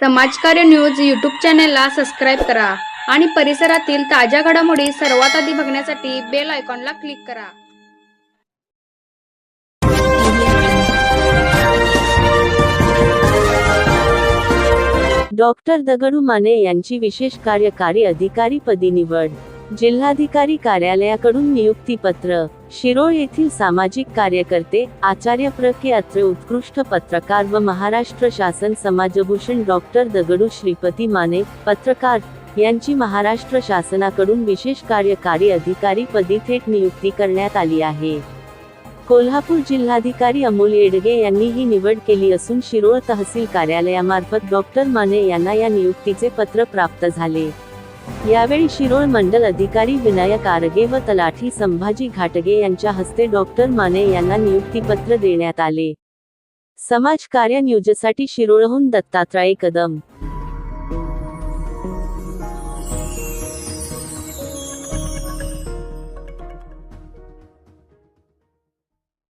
समाजकार्य news YouTube चॅनेलला subscribe करा आणि परिसरातील ताज्या घडामोडी सर्वात आधी बघण्यासाठी बेल आयकॉनला क्लिक करा। डॉक्टर दगडू माने यांची विशेष कार्यकारी अधिकारी पदी निवड। जिल्हाधिकारी कार्यालयाकडून नियुक्तीपत्र। शिरोळ येथील सामाजिक कार्यकर्ते आचार्य प्र. के. अत्रे उत्कृष्ट पत्रकार व महाराष्ट्र शासन समाजभूषण डॉक्टर दगडू श्रीपती माने पत्रकार यांची महाराष्ट्र शासनाकडून विशेष कार्यकारी अधिकारी पदी थेट नियुक्ती करण्यात आली आहे। कोल्हापूर जिल्हाधिकारी अमोल येडगे यांनी ही निवड केली असून शिरोळ तहसील कार्यालयामार्फत डॉक्टर माने यांना या नियुक्तीचे पत्र प्राप्त झाले। यावेळी शिरोळ मंडल अधिकारी विनायक आरगे व तलाठी संभाजी घाटगे यांच्या हस्ते डॉक्टर माने यांना नियुक्तीपत्र देण्यात आले। समाज कार्य न्यूजसाठी शिरोळहून दत्तात्रय कदम।